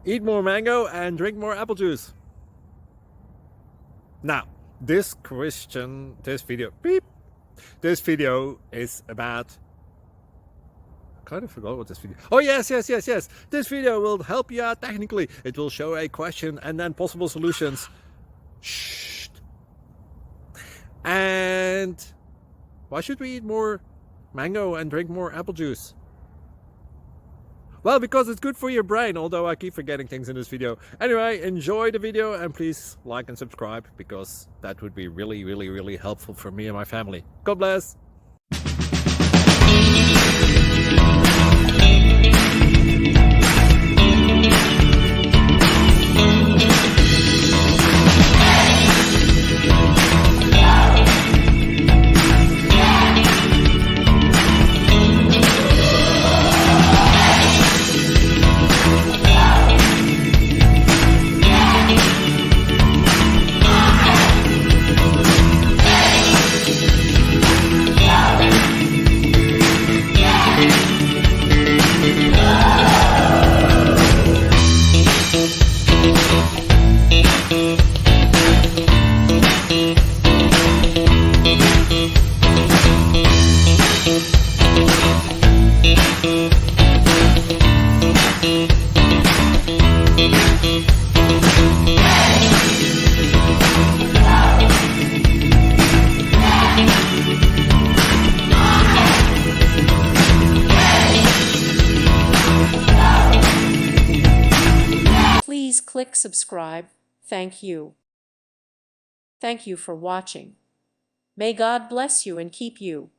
Eat more mango and drink more apple juice. Now, this video is about... I kind of forgot what this video... Oh, yes. This video will help you out technically. It will show a question and then possible solutions. Shh. And why should we eat more mango and drink more apple juice? Well, because it's good for your brain, although I keep forgetting things in this video. Anyway, enjoy the video and please like and subscribe, because that would be really helpful for me and my family. God bless! Please click subscribe. Thank you. Thank you for watching. May God bless you and keep you.